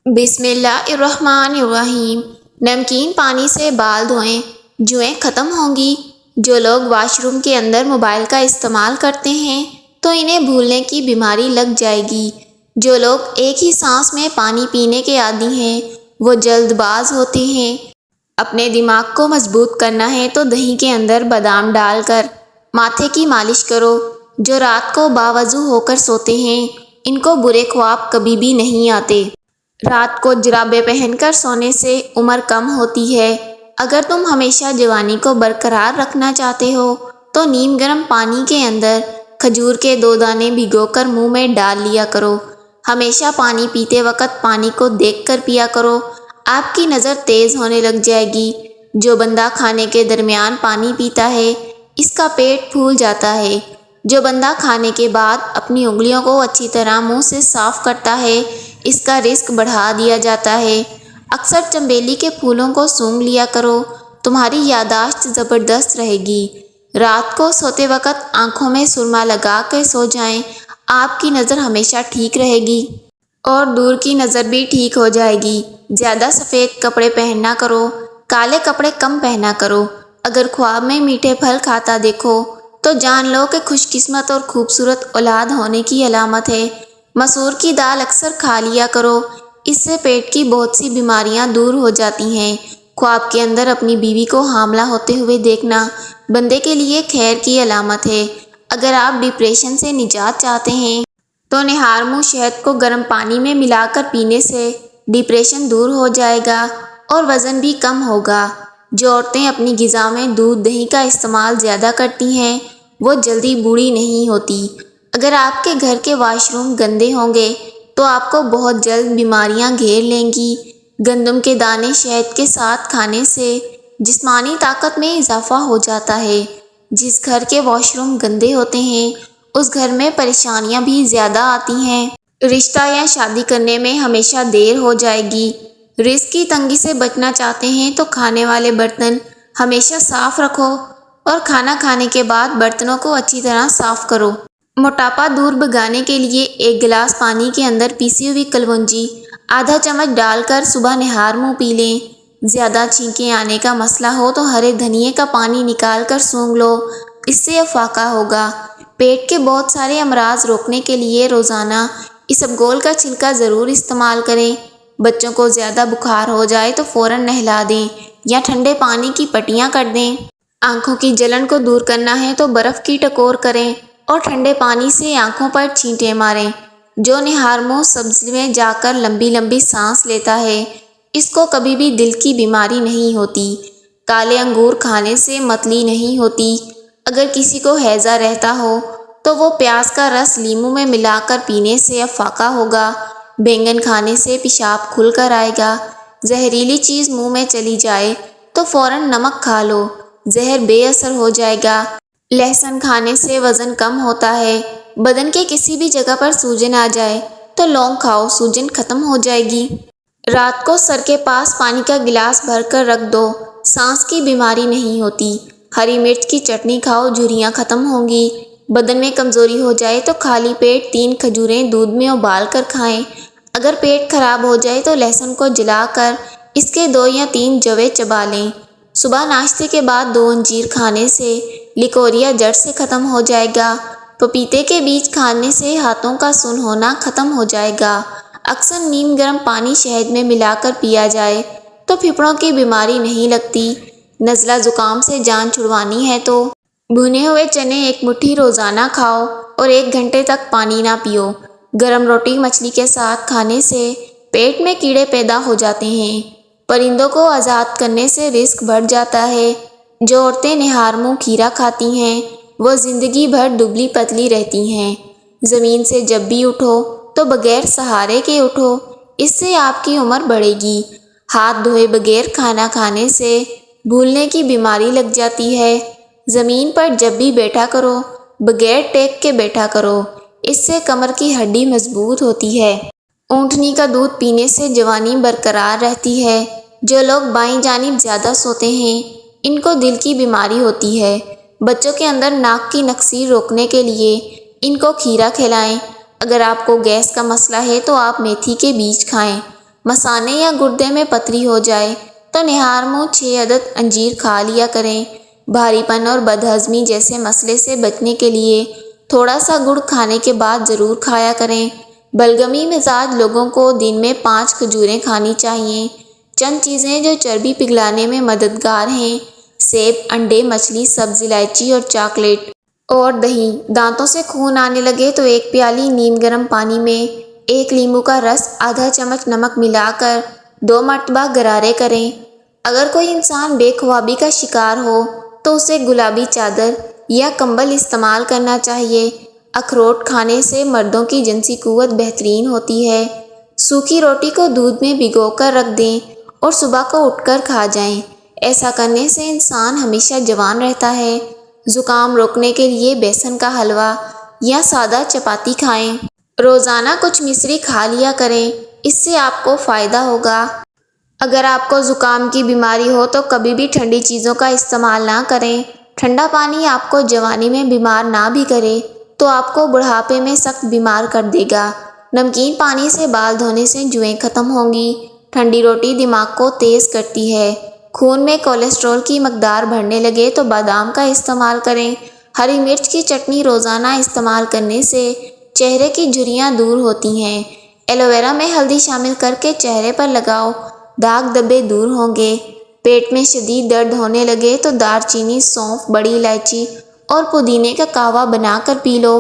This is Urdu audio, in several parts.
بسم اللہ الرحمن الرحیم۔ نمکین پانی سے بال دھوئیں، جوئیں ختم ہوں گی۔ جو لوگ واش روم کے اندر موبائل کا استعمال کرتے ہیں تو انہیں بھولنے کی بیماری لگ جائے گی۔ جو لوگ ایک ہی سانس میں پانی پینے کے عادی ہیں وہ جلد باز ہوتے ہیں۔ اپنے دماغ کو مضبوط کرنا ہے تو دہی کے اندر بادام ڈال کر ماتھے کی مالش کرو۔ جو رات کو باوضو ہو کر سوتے ہیں ان کو برے خواب کبھی بھی نہیں آتے۔ رات کو جرابیں پہن کر سونے سے عمر کم ہوتی ہے۔ اگر تم ہمیشہ جوانی کو برقرار رکھنا چاہتے ہو تو نیم گرم پانی کے اندر کھجور کے 2 دانے بھگو کر منہ میں ڈال لیا کرو۔ ہمیشہ پانی پیتے وقت پانی کو دیکھ کر پیا کرو، آپ کی نظر تیز ہونے لگ جائے گی۔ جو بندہ کھانے کے درمیان پانی پیتا ہے اس کا پیٹ پھول جاتا ہے۔ جو بندہ کھانے کے بعد اپنی انگلیوں کو اچھی طرح منہ سے صاف کرتا ہے اس کا رزق بڑھا دیا جاتا ہے۔ اکثر چنبیلی کے پھولوں کو سونگھ لیا کرو، تمہاری یادداشت زبردست رہے گی۔ رات کو سوتے وقت آنکھوں میں سرما لگا کے سو جائیں، آپ کی نظر ہمیشہ ٹھیک رہے گی اور دور کی نظر بھی ٹھیک ہو جائے گی۔ زیادہ سفید کپڑے پہنا کرو، کالے کپڑے کم پہنا کرو۔ اگر خواب میں میٹھے پھل کھاتا دیکھو تو جان لو کہ خوش قسمت اور خوبصورت اولاد ہونے کی علامت ہے۔ مسور کی دال اکثر کھا لیا کرو، اس سے پیٹ کی بہت سی بیماریاں دور ہو جاتی ہیں۔ خواب کے اندر اپنی بیوی کو حاملہ ہوتے ہوئے دیکھنا بندے کے لیے خیر کی علامت ہے۔ اگر آپ ڈپریشن سے نجات چاہتے ہیں تو نہار منہ شہد کو گرم پانی میں ملا کر پینے سے ڈپریشن دور ہو جائے گا اور وزن بھی کم ہوگا۔ جو عورتیں اپنی غذا میں دودھ دہی کا استعمال زیادہ کرتی ہیں وہ جلدی بوڑھی نہیں ہوتی۔ اگر آپ کے گھر کے واش روم گندے ہوں گے تو آپ کو بہت جلد بیماریاں گھیر لیں گی۔ گندم کے دانے شہد کے ساتھ کھانے سے جسمانی طاقت میں اضافہ ہو جاتا ہے۔ جس گھر کے واش روم گندے ہوتے ہیں اس گھر میں پریشانیاں بھی زیادہ آتی ہیں۔ رشتہ یا شادی کرنے میں ہمیشہ دیر ہو جائے گی۔ رزق کی تنگی سے بچنا چاہتے ہیں تو کھانے والے برتن ہمیشہ صاف رکھو اور کھانا کھانے کے بعد برتنوں کو اچھی طرح صاف کرو۔ موٹاپا دور بھگانے کے لیے 1 گلاس پانی کے اندر پیسی ہوئی کلونجی آدھا چمچ ڈال کر صبح نہار منہ پی لیں۔ زیادہ چھینکیں آنے کا مسئلہ ہو تو ہرے دھنیے کا پانی نکال کر سونگھ لو، اس سے افاقہ ہوگا۔ پیٹ کے بہت سارے امراض روکنے کے لیے روزانہ اسبگول کا چھلکا ضرور استعمال کریں۔ بچوں کو زیادہ بخار ہو جائے تو فوراً نہلا دیں یا ٹھنڈے پانی کی پٹیاں کر دیں۔ آنکھوں کی جلن کو دور کرنا ہے تو برف کی ٹکور کریں اور ٹھنڈے پانی سے آنکھوں پر چھینٹے ماریں۔ جو نہار منہ سبزی میں جا کر لمبی لمبی سانس لیتا ہے اس کو کبھی بھی دل کی بیماری نہیں ہوتی۔ کالے انگور کھانے سے متلی نہیں ہوتی۔ اگر کسی کو ہیضہ رہتا ہو تو وہ پیاز کا رس لیموں میں ملا کر پینے سے افاقہ ہوگا۔ بینگن کھانے سے پیشاب کھل کر آئے گا۔ زہریلی چیز منہ میں چلی جائے تو فوراً نمک کھا لو، زہر بے اثر ہو جائے گا۔ لہسن کھانے سے وزن کم ہوتا ہے۔ بدن کے کسی بھی جگہ پر سوجن آ جائے تو لونگ کھاؤ، سوجن ختم ہو جائے گی۔ رات کو سر کے پاس پانی کا گلاس بھر کر رکھ دو، سانس کی بیماری نہیں ہوتی۔ ہری مرچ کی چٹنی کھاؤ، جھریاں ختم ہوں گی۔ بدن میں کمزوری ہو جائے تو خالی پیٹ 3 کھجوریں دودھ میں ابال کر کھائیں۔ اگر پیٹ خراب ہو جائے تو لہسن کو جلا کر اس کے 2 یا 3 جویں چبا لیں۔ صبح ناشتے کے بعد 2 انجیر کھانے سے لیکوریا جڑ سے ختم ہو جائے گا۔ پپیتے کے بیج کھانے سے ہاتھوں کا سن ہونا ختم ہو جائے گا۔ اکثر نیم گرم پانی شہد میں ملا کر پیا جائے تو پھپھڑوں کی بیماری نہیں لگتی۔ نزلہ زکام سے جان چھڑوانی ہے تو بھنے ہوئے چنے 1 مٹھی روزانہ کھاؤ اور 1 گھنٹے تک پانی نہ پیو۔ گرم روٹی مچھلی کے ساتھ کھانے سے پیٹ میں کیڑے پیدا ہو جاتے ہیں۔ پرندوں کو آزاد کرنے سے رزق بڑھ جاتا ہے۔ جو عورتیں نہار منہ کھیرا کھاتی ہیں وہ زندگی بھر دبلی پتلی رہتی ہیں۔ زمین سے جب بھی اٹھو تو بغیر سہارے کے اٹھو، اس سے آپ کی عمر بڑھے گی۔ ہاتھ دھوئے بغیر کھانا کھانے سے بھولنے کی بیماری لگ جاتی ہے۔ زمین پر جب بھی بیٹھا کرو بغیر ٹیک کے بیٹھا کرو، اس سے کمر کی ہڈی مضبوط ہوتی ہے۔ اونٹنی کا دودھ پینے سے جوانی برقرار رہتی ہے۔ جو لوگ بائیں جانب زیادہ سوتے ہیں ان کو دل کی بیماری ہوتی ہے۔ بچوں کے اندر ناک کی نکسی روکنے کے لیے ان کو کھیرا کھلائیں۔ اگر آپ کو گیس کا مسئلہ ہے تو آپ میتھی کے بیج کھائیں۔ مثانے یا گردے میں پتھری ہو جائے تو نہار منہ 6 عدد انجیر کھا لیا کریں۔ بھاری پن اور بدہضمی جیسے مسئلے سے بچنے کے لیے تھوڑا سا گڑ کھانے کے بعد ضرور کھایا کریں۔ بلغمی مزاج لوگوں کو دن میں 5 کھجوریں کھانی چاہیے۔ چند چیزیں جو چربی پگھلانے میں مددگار ہیں: سیب، انڈے، مچھلی، سبز الائچی اور چاکلیٹ اور دہی۔ دانتوں سے خون آنے لگے تو 1 پیالی نیم گرم پانی میں 1 لیموں کا رس، آدھا چمچ نمک ملا کر 2 مرتبہ غرارے کریں۔ اگر کوئی انسان بے خوابی کا شکار ہو تو اسے گلابی چادر یا کمبل استعمال کرنا چاہیے۔ اخروٹ کھانے سے مردوں کی جنسی قوت بہترین ہوتی ہے۔ سوکھی روٹی کو دودھ میں بھگو کر رکھ دیں اور صبح کو اٹھ کر کھا جائیں۔ ایسا کرنے سے انسان ہمیشہ جوان رہتا ہے۔ زکام روکنے کے لیے بیسن کا حلوہ یا سادہ چپاتی کھائیں۔ روزانہ کچھ مصری کھا لیا کریں، اس سے آپ کو فائدہ ہوگا۔ اگر آپ کو زکام کی بیماری ہو تو کبھی بھی ٹھنڈی چیزوں کا استعمال نہ کریں۔ ٹھنڈا پانی آپ کو جوانی میں بیمار نہ بھی کرے تو آپ کو بڑھاپے میں سخت بیمار کر دے گا۔ نمکین پانی سے بال دھونے سے جوئیں ختم ہوں گی۔ ٹھنڈی روٹی دماغ کو تیز کرتی ہے۔ خون میں کولیسٹرول کی مقدار بڑھنے لگے تو بادام کا استعمال کریں۔ ہری مرچ کی چٹنی روزانہ استعمال کرنے سے چہرے کی جھریاں دور ہوتی ہیں۔ ایلو ویرا میں ہلدی شامل کر کے چہرے پر لگاؤ، داغ دھبے دور ہوں گے۔ پیٹ میں شدید درد ہونے لگے تو دار چینی، سونف، بڑی الائچی اور پودینے کا قہوہ بنا کر پی لو۔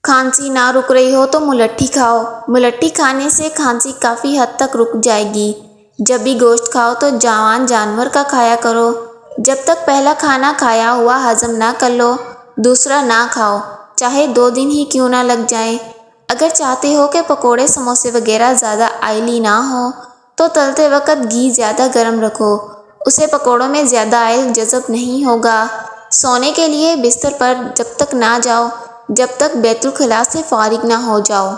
کھانسی نہ رک رہی ہو تو ملٹھی کھاؤ۔ ملٹھی کھانے سے کھانسی کافی حد تک رک جائے گی۔ جب بھی گوشت کھاؤ تو جوان جانور کا کھایا کرو۔ جب تک پہلا کھانا کھایا ہوا ہضم نہ کر لو، دوسرا نہ کھاؤ، چاہے 2 دن ہی کیوں نہ لگ جائیں۔ اگر چاہتے ہو کہ پکوڑے، سموسے وغیرہ زیادہ آئلی نہ ہوں تو تلتے وقت گھی زیادہ گرم رکھو، اسے پکوڑوں میں زیادہ آئل جذب نہیں ہوگا۔ سونے کے لیے بستر پر جب تک نہ جاؤ جب تک بیت الخلاء سے فارغ نہ ہو جاؤ۔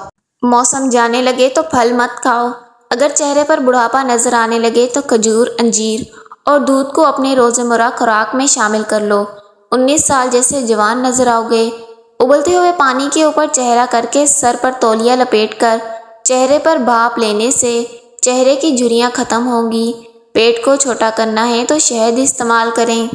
موسم جانے لگے تو پھل مت کھاؤ۔ اگر چہرے پر بڑھاپا نظر آنے لگے تو کھجور، انجیر اور دودھ کو اپنے روزمرہ خوراک میں شامل کر لو۔ 19 سال جیسے جوان نظر آؤ گے۔ ابلتے ہوئے پانی کے اوپر چہرہ کر کے سر پر تولیہ لپیٹ کر چہرے پر بھاپ لینے سے چہرے کی جھریاں ختم ہوں گی۔ پیٹ کو چھوٹا کرنا ہے تو شہد استعمال کریں۔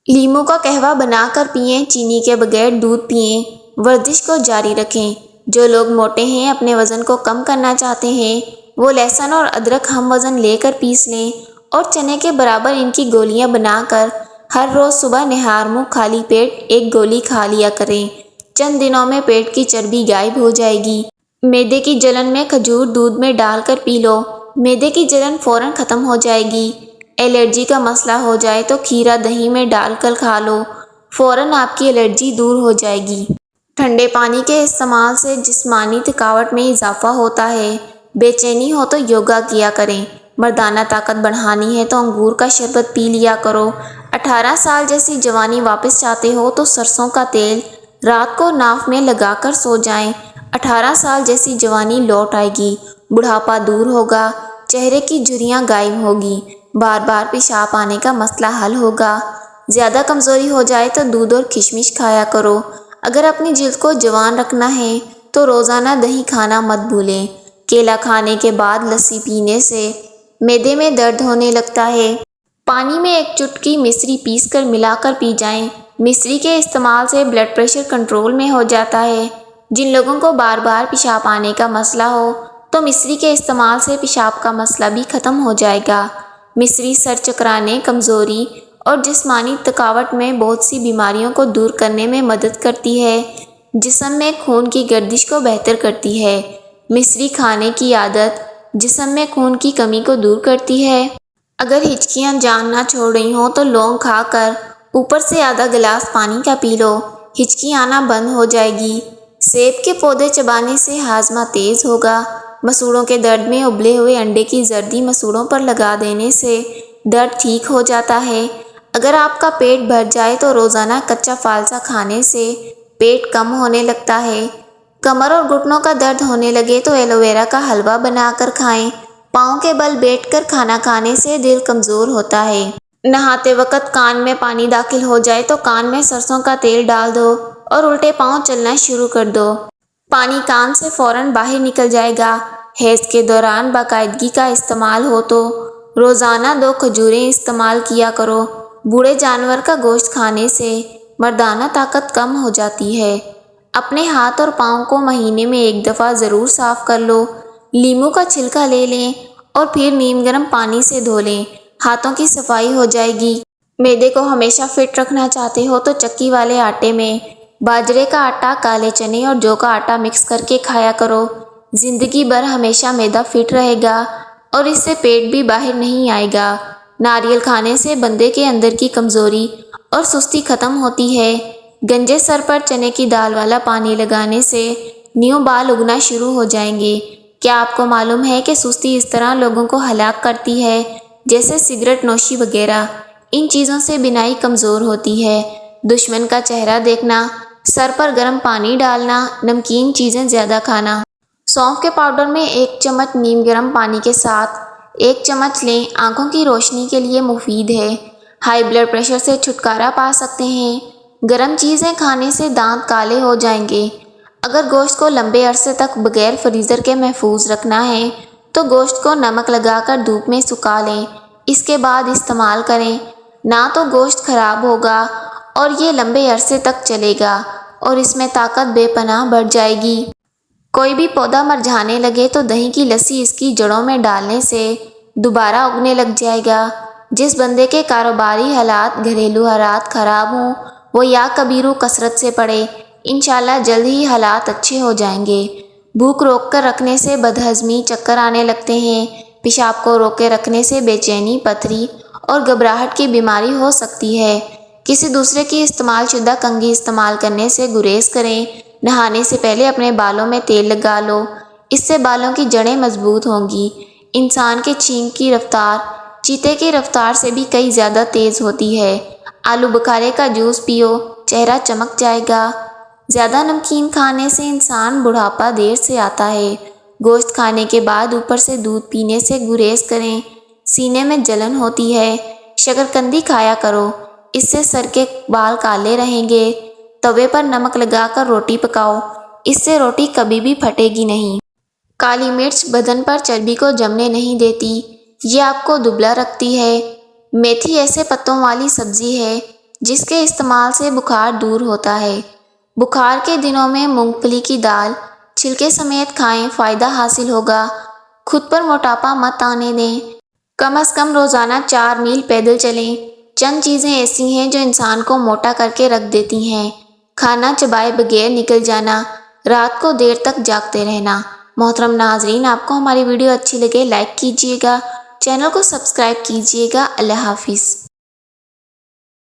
لیموں کا قہوہ بنا کر پئیں، چینی کے بغیر دودھ پئیں۔ ورزش کو جاری رکھیں۔ جو لوگ موٹے ہیں، اپنے وزن کو کم کرنا چاہتے ہیں، وہ لہسن اور ادرک ہم وزن لے کر پیس لیں اور چنے کے برابر ان کی گولیاں بنا کر ہر روز صبح نہار منہ خالی پیٹ 1 گولی کھا لیا کریں۔ چند دنوں میں پیٹ کی چربی غائب ہو جائے گی۔ معدے کی جلن میں کھجور دودھ میں ڈال کر پی لو، معدے کی جلن فوراً ختم ہو جائے گی۔ الرجی کا مسئلہ ہو جائے تو کھیرا دہی میں ڈال کر کھا لو، فوراً آپ کی الرجی دور ہو جائے گی۔ ٹھنڈے پانی کے استعمال سے جسمانی تھکاوٹ میں اضافہ ہوتا ہے۔ بے چینی ہو تو یوگا کیا کریں۔ مردانہ طاقت بڑھانی ہے تو انگور کا شربت پی لیا کرو۔ 18 سال جیسی جوانی واپس چاہتے ہو تو سرسوں کا تیل رات کو ناف میں لگا کر سو جائیں۔ 18 سال جیسی جوانی لوٹ آئے گی، بڑھاپا دور ہوگا، چہرے کی جھریاں غائب ہوگی، بار بار پیشاب آنے کا مسئلہ حل ہوگا۔ زیادہ کمزوری ہو جائے تو دودھ اور کشمش کھایا کرو۔ اگر اپنی جلد کو جوان رکھنا ہے تو روزانہ دہی کھانا مت بھولیں۔ کیلا کھانے کے بعد لسی پینے سے معدے میں درد ہونے لگتا ہے۔ پانی میں 1 چٹکی مصری پیس کر ملا کر پی جائیں۔ مصری کے استعمال سے بلڈ پریشر کنٹرول میں ہو جاتا ہے۔ جن لوگوں کو بار بار پیشاب آنے کا مسئلہ ہو تو مصری کے استعمال سے پیشاب کا مسئلہ بھی ختم ہو جائے گا۔ مصری سر چکرانے، کمزوری اور جسمانی تھکاوٹ میں بہت سی بیماریوں کو دور کرنے میں مدد کرتی ہے۔ جسم میں خون کی گردش کو بہتر کرتی ہے۔ مصری کھانے کی عادت جسم میں خون کی کمی کو دور کرتی ہے۔ اگر ہچکیاں جان نہ چھوڑ رہی ہوں تو لونگ کھا کر اوپر سے آدھا گلاس پانی کا پی لو، ہچکی آنا بند ہو جائے گی۔ سیب کے پودے چبانے سے ہاضمہ تیز ہوگا۔ مسوڑوں کے درد میں ابلے ہوئے انڈے کی زردی مسوڑوں پر لگا دینے سے درد ٹھیک ہو جاتا ہے۔ اگر آپ کا پیٹ بھر جائے تو روزانہ کچا فالسا کھانے سے پیٹ کم ہونے لگتا ہے۔ کمر اور گھٹنوں کا درد ہونے لگے تو ایلو ویرا کا حلوہ بنا کر کھائیں۔ پاؤں کے بل بیٹھ کر کھانا کھانے سے دل کمزور ہوتا ہے۔ نہاتے وقت کان میں پانی داخل ہو جائے تو کان میں سرسوں کا تیل ڈال دو اور الٹے پاؤں چلنا شروع کر دو۔ پانی کان سے فوراً باہر نکل جائے گا۔ حیض کے دوران باقاعدگی کا استعمال ہو تو روزانہ 2 کھجوریں استعمال کیا کرو۔ بوڑھے جانور کا گوشت کھانے سے مردانہ طاقت کم ہو جاتی ہے۔ اپنے ہاتھ اور پاؤں کو مہینے میں 1 دفعہ ضرور صاف کر لو۔ لیموں کا چھلکا لے لیں اور پھر نیم گرم پانی سے دھو لیں، ہاتھوں کی صفائی ہو جائے گی۔ معدے کو ہمیشہ فٹ رکھنا چاہتے ہو تو چکی والے آٹے میں باجرے کا آٹا، کالے چنے اور جو کا آٹا مکس کر کے کھایا کرو۔ زندگی بھر ہمیشہ معدہ فٹ رہے گا اور اس سے پیٹ بھی باہر نہیں آئے گا۔ ناریل کھانے سے بندے کے اندر کی کمزوری اور سستی ختم ہوتی ہے۔ گنجے سر پر چنے کی دال والا پانی لگانے سے نیو بال اگنا شروع ہو جائیں گے۔ کیا آپ کو معلوم ہے کہ سستی اس طرح لوگوں کو ہلاک کرتی ہے جیسے سگریٹ نوشی وغیرہ؟ ان چیزوں سے بینائی کمزور ہوتی ہے۔ دشمن کا چہرہ دیکھنا، سر پر گرم پانی ڈالنا، نمکین چیزیں زیادہ کھانا۔ سونف کے پاؤڈر میں 1 چمچ نیم گرم پانی کے ساتھ 1 چمچ لیں، آنکھوں کی روشنی کے لیے مفید ہے۔ ہائی بلڈ پریشر سے چھٹکارا پا سکتے ہیں۔ گرم چیزیں کھانے سے دانت کالے ہو جائیں گے۔ اگر گوشت کو لمبے عرصے تک بغیر فریزر کے محفوظ رکھنا ہے تو گوشت کو نمک لگا کر دھوپ میں سکھا لیں، اس کے بعد استعمال کریں۔ نہ تو گوشت خراب ہوگا اور یہ لمبے عرصے تک چلے گا اور اس میں طاقت بے پناہ بڑھ جائے گی۔ کوئی بھی پودا مرجھانے لگے تو دہی کی لسی اس کی جڑوں میں ڈالنے سے دوبارہ اگنے لگ جائے گا۔ جس بندے کے کاروباری حالات، گھریلو حالات خراب ہوں وہ یا کبیرو کثرت سے پڑھے، انشاءاللہ جلد ہی حالات اچھے ہو جائیں گے۔ بھوک روک کر رکھنے سے بدہضمی، چکر آنے لگتے ہیں۔ پیشاب کو روکے رکھنے سے بے چینی، پتھری اور گھبراہٹ کی بیماری ہو سکتی ہے۔ کسی دوسرے کی استعمال شدہ کنگھی استعمال کرنے سے گریز کریں۔ نہانے سے پہلے اپنے بالوں میں تیل لگا لو، اس سے بالوں کی جڑیں مضبوط ہوں گی۔ انسان کے چھینک کی رفتار چیتے کی رفتار سے بھی کئی زیادہ تیز ہوتی ہے۔ آلو بخارے کا جوس پیو، چہرہ چمک جائے گا۔ زیادہ نمکین کھانے سے انسان بڑھاپا دیر سے آتا ہے۔ گوشت کھانے کے بعد اوپر سے دودھ پینے سے گریز کریں، سینے میں جلن ہوتی ہے۔ شکرکندی کھایا کرو، اس سے سر کے بال کالے رہیں گے۔ توے پر نمک لگا کر روٹی پکاؤ، اس سے روٹی کبھی بھی پھٹے گی نہیں۔ کالی مرچ بدن پر چربی کو جمنے نہیں دیتی، یہ آپ کو دبلا رکھتی ہے۔ میتھی ایسے پتوں والی سبزی ہے جس کے استعمال سے بخار دور ہوتا ہے۔ بخار کے دنوں میں مونگ پھلی کی دال چھلکے سمیت کھائیں، فائدہ حاصل ہوگا۔ خود پر موٹاپا مت آنے دیں، کم از کم روزانہ 4 میل پیدل چلیں۔ چند چیزیں ایسی ہیں جو انسان کو موٹا کر کے رکھ دیتی ہیں: کھانا چبائے بغیر نکل جانا، رات کو دیر تک جاگتے رہنا۔ محترم ناظرین، آپ کو ہماری ویڈیو اچھی لگے لائک کیجیے گا، چینل کو سبسکرائب کیجیے گا۔ اللہ حافظ۔